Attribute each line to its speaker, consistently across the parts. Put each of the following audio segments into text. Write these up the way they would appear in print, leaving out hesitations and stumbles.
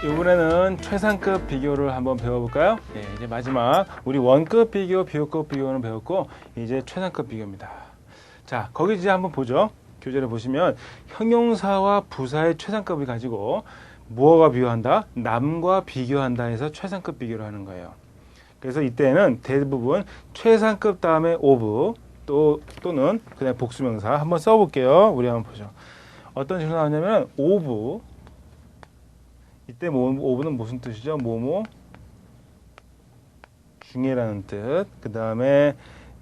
Speaker 1: 이번에는 최상급 비교를 한번 배워볼까요? 네, 이제 마지막 우리 원급 비교, 비교급 비교는 배웠고 이제 최상급 비교입니다. 자, 거기 이제 한번 보죠. 교재를 보시면 형용사와 부사의 최상급을 가지고 무엇과 비교한다? 남과 비교한다 해서 최상급 비교를 하는 거예요. 그래서 이때는 대부분 최상급 다음에 of 또는 그냥 복수명사 한번 써볼게요. 우리 한번 보죠. 어떤 식으로 나오냐면 of 이때 of는 무슨 뜻이죠? 뭐뭐 중에라는 뜻. 그 다음에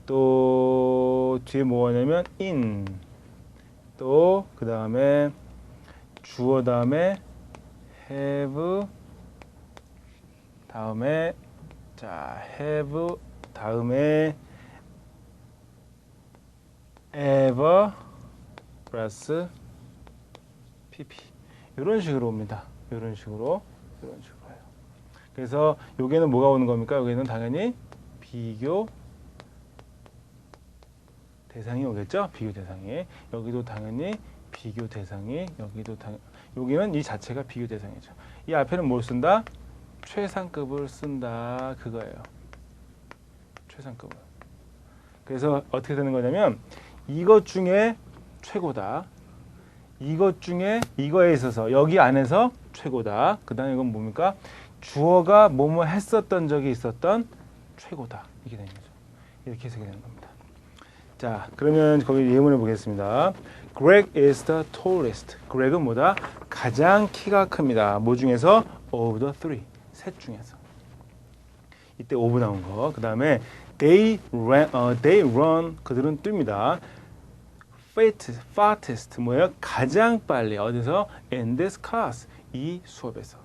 Speaker 1: 또 뒤에 뭐냐면 in 또 그 다음에 주어 다음에 have 다음에 자 have 다음에 ever 플러스 pp 이런 식으로 옵니다. 이런 식으로 해요. 그래서 여기에는 뭐가 오는 겁니까? 여기는 당연히 비교 대상이 오겠죠? 비교 대상이. 여기도 당연히 비교 대상이, 여기는 이 자체가 비교 대상이죠. 이 앞에는 뭘 쓴다? 최상급을 쓴다. 그거예요. 최상급을. 그래서 어떻게 되는 거냐면 이것 중에 최고다. 이것 중에 이거에 있어서 여기 안에서 최고다. 그 다음에 이건 뭡니까? 주어가 뭐뭐 했었던 적이 있었던 최고다. 이게 되는 거죠. 이렇게 해석이 되는 겁니다. 자, 그러면 거기 예문을 보겠습니다. Greg is the tallest. Greg은 뭐다? 가장 키가 큽니다. 뭐 중에서? Of the three. 셋 중에서. 이때 of 나온 거. 그 다음에 they run. 그들은 뜁니다. fastest 뭐예요? 가장 빨리. 어디서? In this class. 이 수업에서.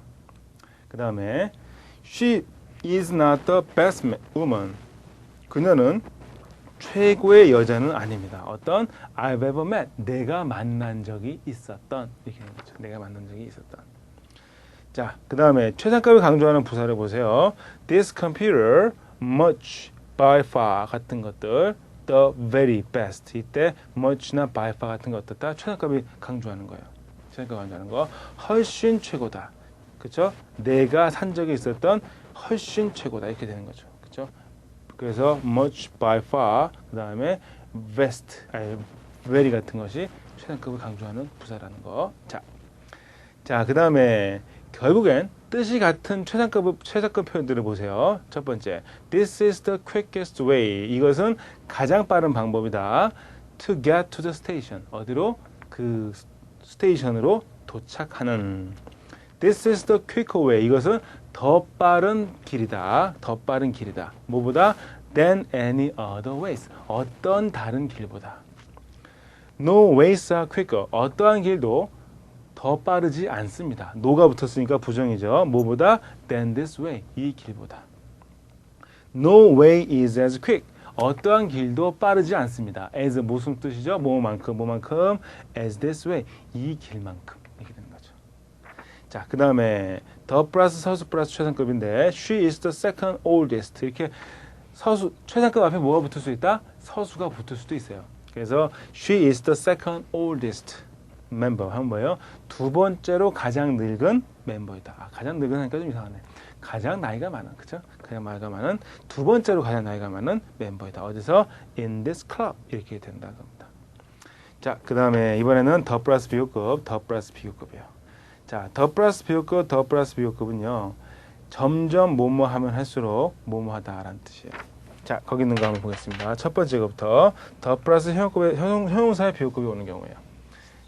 Speaker 1: 그 다음에 she is not the best woman. 그녀는 최고의 여자는 아닙니다. 어떤? I've ever met. 내가 만난 적이 있었던. 이렇게 되는 거죠. 내가 만난 적이 있었던. 자, 그 다음에 최상급을 강조하는 부사를 보세요. This computer much by far 같은 것들. The very best. 이때 much나 by far 같은 것들 다 최상급이 강조하는 거예요. 최상급 강조하는 거. 훨씬 최고다. 그렇죠? 내가 산 적이 있었던 훨씬 최고다. 이렇게 되는 거죠. 그렇죠? 그래서 much by far 그 다음에 best, very 같은 것이 최상급을 강조하는 부사라는 거. 자, 그 다음에 결국엔 뜻이 같은 최상급 표현들을 보세요. 첫 번째, this is the quickest way. 이것은 가장 빠른 방법이다. To get to the station. 어디로? 그 스테이션으로 도착하는. This is the quicker way. 이것은 더 빠른 길이다. 더 빠른 길이다. 뭐보다? Than any other ways. 어떤 다른 길보다. No ways are quicker. 어떠한 길도 더 빠르지 않습니다. no가 붙었으니까 부정이죠. 뭐보다? Than this way. 이 길보다. No way is as quick. 어떠한 길도 빠르지 않습니다. as 무슨 뜻이죠? 뭐만큼 as this way. 이 길만큼. 이렇게 되는 거죠. 자, 그 다음에 더 플러스 서수 플러스 최상급인데 she is the second oldest. 이렇게 서수 최상급 앞에 뭐가 붙을 수 있다? 서수가 붙을 수도 있어요. 그래서 she is the second oldest member 하면 뭐예요? 두 번째로 가장 늙은 멤버이다. 가장 늙은 하니까 좀 이상하네. 가장 나이가 많은, 그죠? 가장 나이가 많은 두 번째로 가장 나이가 많은 멤버이다. 어디서? In this club 이렇게 된다는 겁니다. 자, 그 다음에 이번에는 더 플러스 비교급, 더 플러스 비교급이에요. 자, 더 플러스 비교급, 더 플러스 비교급은요. 점점 뭐뭐 하면 할수록 뭐뭐 하다라는 뜻이에요. 자, 거기 있는 거 한번 보겠습니다. 첫 번째 것부터 더 플러스 형용사의 비교급이 오는 경우예요.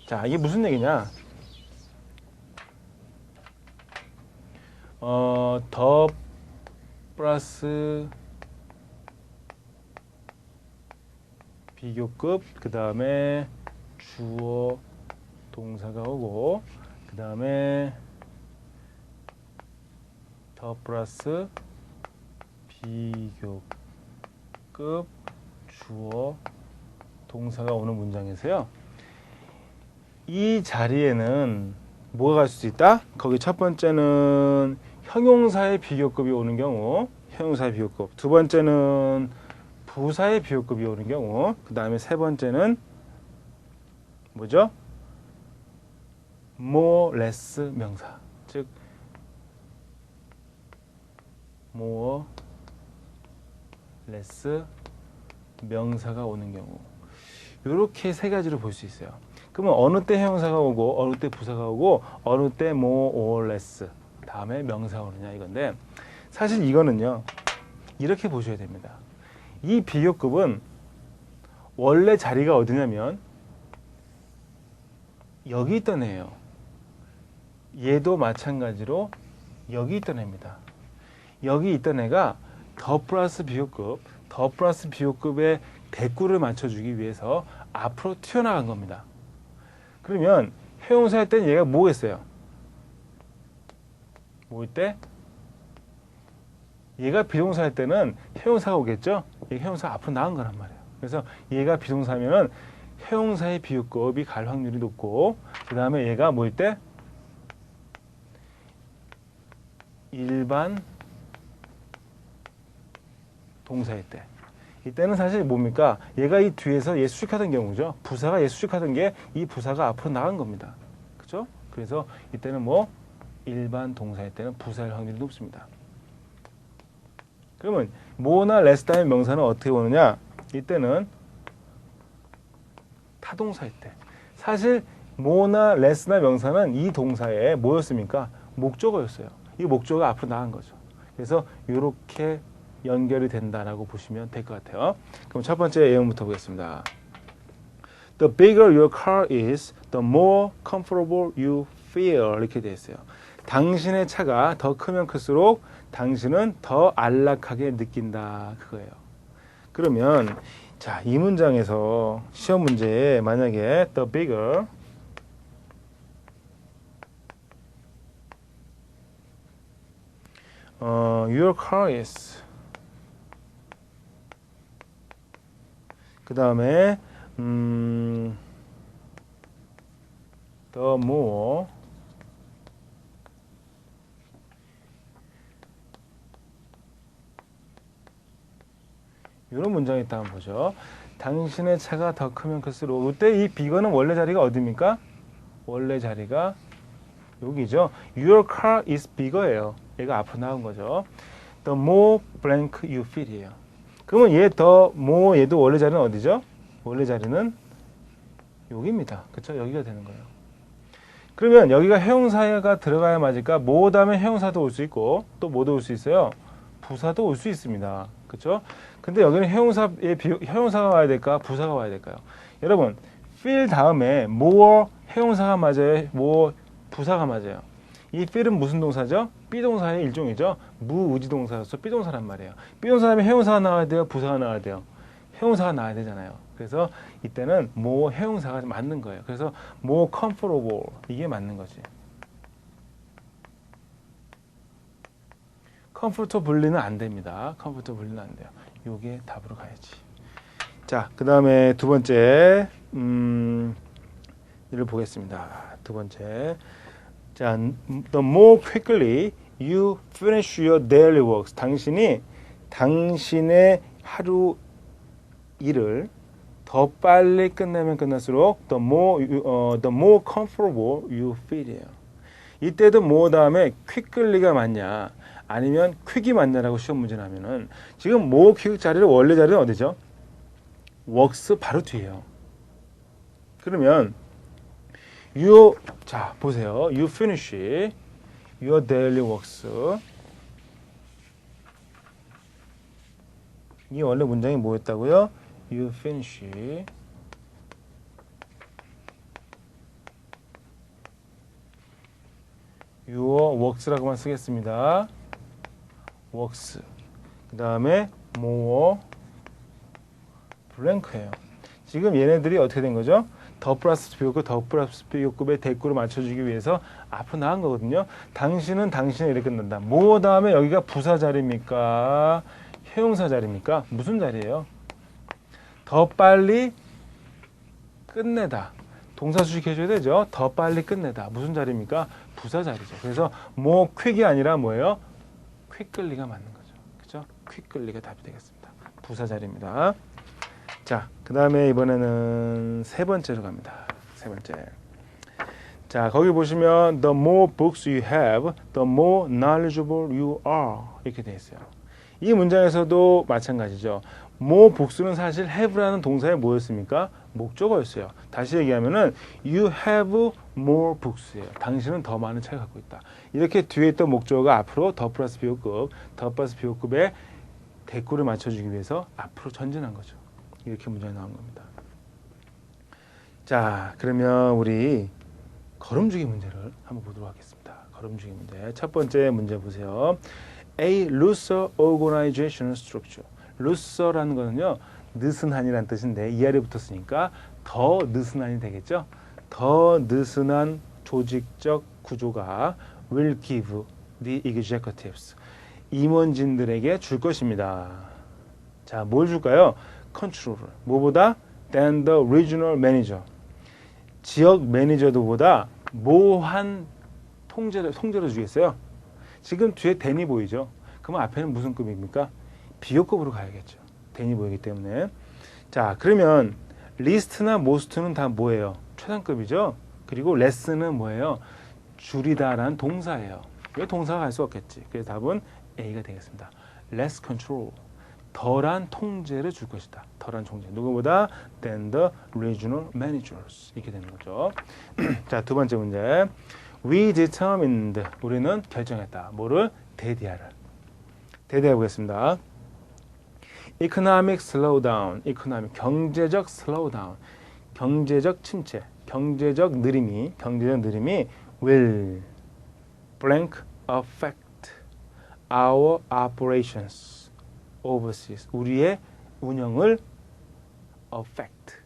Speaker 1: 자, 이게 무슨 얘기냐? 더 플러스 비교급, 그 다음에 주어 동사가 오고, 그 다음에 더 플러스 비교급 주어 동사가 오는 문장에서요. 이 자리에는 뭐가 갈 수 있다? 거기 첫 번째는 형용사의 비교급이 오는 경우, 형용사의 비교급. 두 번째는 부사의 비교급이 오는 경우, 그 다음에 세 번째는 뭐죠? more, less 명사. 즉 more, less 명사가 오는 경우. 이렇게 세 가지로 볼 수 있어요. 그러면 어느 때 형용사가 오고 어느 때 부사가 오고 어느 때 more or less 다음에 명사가 오느냐 이건데 사실 이거는요. 이렇게 보셔야 됩니다. 이 비교급은 원래 자리가 어디냐면 여기 있던 애예요. 얘도 마찬가지로 여기 있던 애입니다. 여기 있던 애가 더 플러스 비교급, 더 플러스 비교급의 대꾸를 맞춰주기 위해서 앞으로 튀어나간 겁니다. 그러면 형용사 할 때는 얘가 뭐겠어요? 뭐일 때? 얘가 비동사 할 때는 형용사가 오겠죠? 얘가 형용사가 앞으로 나간 거란 말이에요. 그래서 얘가 비동사면은 형용사의 비교급이 갈 확률이 높고 그 다음에 얘가 뭐일 때? 일반 동사일 때. 이때는 사실 뭡니까? 얘가 이 뒤에서 얘 수식하던 경우죠. 부사가 얘 수식하던 게 이 부사가 앞으로 나간 겁니다. 그죠? 그래서 이때는 뭐 일반 동사일 때는 부사일 확률이 높습니다. 그러면 more나 less 다음에 명사는 어떻게 오느냐? 이때는 타동사일 때. 사실 more나 less나 명사는 이 동사에 뭐였습니까? 목적어였어요. 이 목적어가 앞으로 나간 거죠. 그래서 이렇게 연결이 된다라고 보시면 될 것 같아요. 그럼 첫 번째 예문부터 보겠습니다. The bigger your car is, the more comfortable you feel. 이렇게 되어 있어요. 당신의 차가 더 크면 클수록 당신은 더 안락하게 느낀다. 그거예요. 그러면 자, 이 문장에서 시험 문제에 만약에 the bigger your car is 그 다음에 the more 이런 문장이 있다 한번 보죠. 당신의 차가 더 크면 클수록 이때 이 bigger는 원래 자리가 어디입니까? 원래 자리가 여기죠. Your car is bigger예요. 얘가 앞으로 나온 거죠. The more blank you feel이에요. 그러면 얘 더 more 얘도 원래 자리는 어디죠? 원래 자리는 여기입니다. 그렇죠? 여기가 되는 거예요. 그러면 여기가 형용사가 들어가야 맞을까? more 다음에 형용사도 올 수 있고 또 뭐도 올 수 있어요? 부사도 올 수 있습니다. 그렇죠? 근데 여기는 형용사가 와야 될까? 부사가 와야 될까요? 여러분, feel 다음에 more 형용사가 맞아요? more 부사가 맞아요? 이 feel은 무슨 동사죠? 비동사의 일종이죠. 무의지동사로서 비동사란 말이에요. 비동사 다음에 형용사가 나와야 돼요? 부사가 나와야 돼요? 형용사가 나와야 되잖아요. 그래서 이때는 more 형용사가 맞는 거예요. 그래서 more comfortable 이게 맞는 거지. comfortably는 안 됩니다. comfortably는 안 돼요. 요게 답으로 가야지. 자, 그 다음에 두 번째 이를 보겠습니다. 두 번째. 자, the more quickly you finish your daily works. 당신이 당신의 하루 일을 더 빨리 끝내면 끝날수록 the more comfortable you feel이에요. 이때도 more 다음에 quickly가 맞냐 아니면 quick이 맞냐라고 시험 문제 나면은 지금 more quick 자리를 원래 자리는 어디죠? works 바로 뒤에요. 그러면 자 보세요. You finish your daily works. 이 원래 문장이 뭐였다고요? You finish your works라고만 쓰겠습니다. works. 그 다음에 more blank예요. 지금 얘네들이 어떻게 된 거죠? 더 플러스 비교급, 더 플러스 비교급의 대꾸를 맞춰주기 위해서 앞으로 나간 거거든요. 당신은 당신의 일을 끝낸다. 뭐 다음에 여기가 부사 자리입니까? 형용사 자리입니까? 무슨 자리예요? 더 빨리 끝내다. 동사 수식해줘야 되죠. 더 빨리 끝내다. 무슨 자리입니까? 부사 자리죠. 그래서 more quick이 아니라 뭐예요? quickly가 맞는 거죠. 그죠? quickly가 답이 되겠습니다. 부사 자리입니다. 자, 그 다음에 이번에는 세 번째로 갑니다. 세 번째. 자, 거기 보시면 the more books you have, the more knowledgeable you are 이렇게 되어 있어요. 이 문장에서도 마찬가지죠. more books는 사실 have라는 동사에 뭐였습니까? 목적어였어요. 다시 얘기하면은 you have more books예요. 당신은 더 많은 책을 갖고 있다. 이렇게 뒤에 있던 목적어가 앞으로 더 플러스 비호급, 더 플러스 비호급에 대꾸를 맞춰주기 위해서 앞으로 전진한 거죠. 이렇게 문장이 나온 겁니다. 자, 그러면 우리 걸음주기 문제를 한번 보도록 하겠습니다. 걸음주기 문제. 첫 번째 문제 보세요. A looser organizational structure. looser라는 거는요, 느슨한이라는 뜻인데 이 아래 붙었으니까 더 느슨한이 되겠죠. 더 느슨한 조직적 구조가 will give the executives. 임원진들에게 줄 것입니다. 자, 뭘 줄까요? 컨트롤을. 뭐보다? than the regional manager. 지역 매니저도보다 모한 통제를 주겠어요. 지금 뒤에 than이 보이죠? 그럼 앞에는 무슨 급입니까? 비호급으로 가야겠죠. than이 보이기 때문에. 자, 그러면 list나 most는 다 뭐예요? 최상급이죠. 그리고 less는 뭐예요? 줄이다라는 동사예요. 왜 동사가 갈 수 없겠지? 그래서 답은 A가 되겠습니다. less control. 덜한 통제를 줄 것이다. 덜한 통제. 누구보다? than the regional managers. 이렇게 되는 거죠. 자, 두 번째 문제. We determined. 우리는 결정했다. 뭐를? 대디아를. 대디해 보겠습니다. economic slowdown. economic. 경제적 slowdown. 경제적 침체. 경제적 느림이 will blank affect our operations. overseas. 우리의 운영을 affect.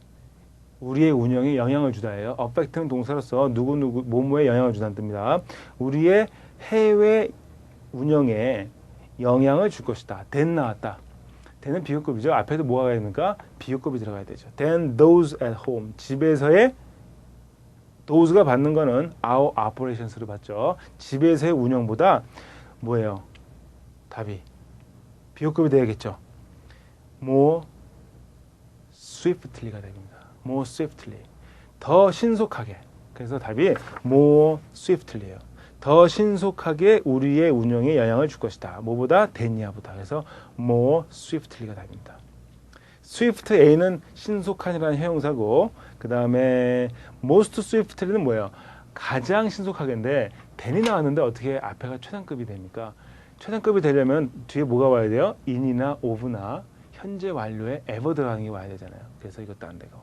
Speaker 1: 우리의 운영에 영향을 주다예요. affect는 동사로서 누구 뭐뭐에 영향을 주다는 뜻입니다. 우리의 해외 운영에 영향을 줄 것이다. than 나왔다. than은 비호급이죠. 앞에도 뭐가 가야 됩니까? 비호급이 들어가야 되죠. than those at home. 집에서의 those가 받는 거는 our operations로 받죠. 집에서의 운영보다 뭐예요? 답이 비호급이 되야겠죠. more swiftly가 됩니다. more swiftly. 더 신속하게. 그래서 답이 more swiftly예요. 더 신속하게 우리의 운영에 영향을 줄 것이다. 뭐보다? than이야보다. 그래서 more swiftly가 답입니다. swift A는 신속한이라는 형용사고, 그 다음에 most swiftly는 뭐예요? 가장 신속하게인데 than이 나왔는데 어떻게 앞에가 최상급이 됩니까? 최상급이 되려면 뒤에 뭐가 와야 돼요? in이나 of나 현재 완료에 ever 들어가는 게 와야 되잖아요. 그래서 이것도 안 되고.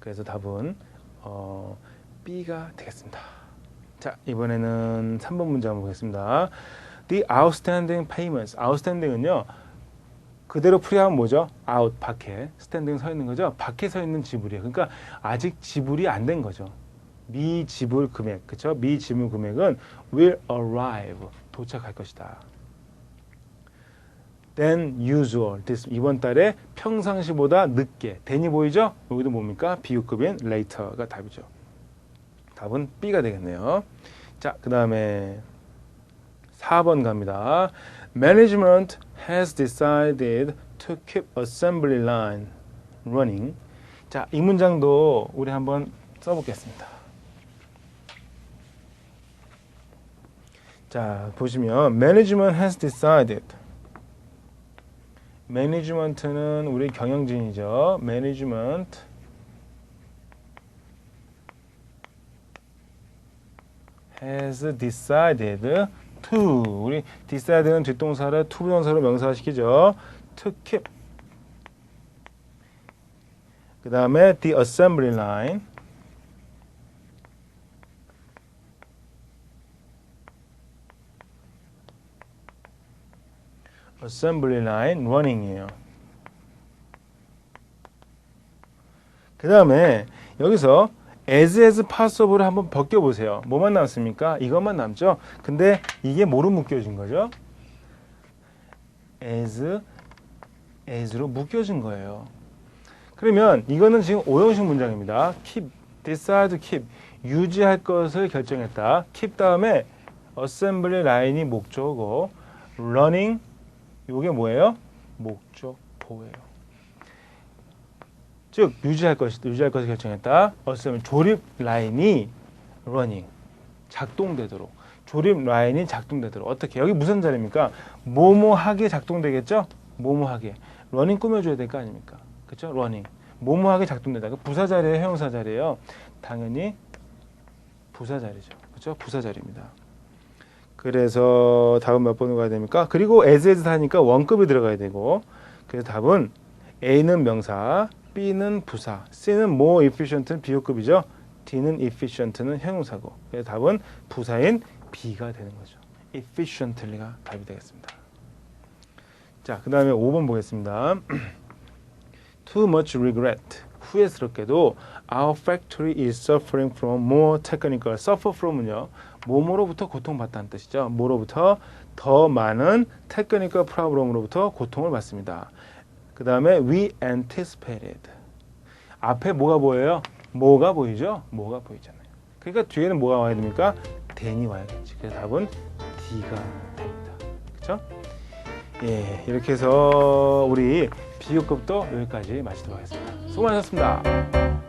Speaker 1: 그래서 답은 B가 되겠습니다. 자, 이번에는 3번 문제 한번 보겠습니다. The outstanding payments. outstanding은요, 그대로 풀이하면 뭐죠? out, 밖에. standing 서 있는 거죠? 밖에 서 있는 지불이에요. 그러니까 아직 지불이 안 된 거죠. 미지불 금액, 그렇죠? 미지불 금액은 will arrive, 도착할 것이다. than usual, 이번 달에 평상시보다 늦게. than이 보이죠? 여기도 뭡니까? 비유급인 later가 답이죠. 답은 B가 되겠네요. 자, 그 다음에 4번 갑니다. Management has decided to keep assembly line running. 자, 이 문장도 우리 한번 써보겠습니다. 자, 보시면 Management has decided. management는 우리 경영진이죠. Management has decided to. 우리 decide는 뒷동사를 to 부동사로 명사시키죠. to keep. 그 다음에 the assembly line. assembly line running이에요. 그 다음에 여기서 as possible을 한번 벗겨보세요. 뭐만 남습니까? 이것만 남죠? 근데 이게 뭐로 묶여진 거죠? as로 묶여진 거예요. 그러면 이거는 지금 오형식 문장입니다. keep, decide, keep. 유지할 것을 결정했다. keep 다음에 assembly line이 목적어고 running 이게 뭐예요? 목적보예요. 즉 유지할 것을 결정했다. assembly 조립 라인이 running. 작동되도록. 조립 라인이 작동되도록. 어떻게? 여기 무슨 자리입니까? 뭐뭐하게 작동되겠죠? 뭐뭐하게. running 꾸며줘야 될 거 아닙니까? 그렇죠? running. 뭐뭐하게 작동된다. 부사 자리예요, 형용사 자리예요? 당연히 부사 자리죠. 그렇죠? 부사 자리입니다. 그래서 답은 몇 번으로 가야 됩니까? 그리고 as 하니까 원급이 들어가야 되고, 그래서 답은 A는 명사, B는 부사, C는 more efficient는 비호급이죠. D는 efficient는 형용사고, 그래서 답은 부사인 B가 되는 거죠. efficiently가 답이 되겠습니다. 자, 그 다음에 5번 보겠습니다. Too much regret. 후회스럽게도 our factory is suffering from more technical. suffer from은요, 뭐뭐로부터 고통받다는 뜻이죠. 뭐로부터? 더 많은 technical problem으로부터 고통을 받습니다. 그 다음에 we anticipated. 앞에 뭐가 보여요? 뭐가 보이죠? 뭐가 보이잖아요. 그러니까 뒤에는 뭐가 와야 됩니까? then이 와야겠지. 그래서 답은 D가 됩니다. 그렇죠? 예, 이렇게 해서 우리 비교급도 여기까지 마치도록 하겠습니다. 수고 많으셨습니다.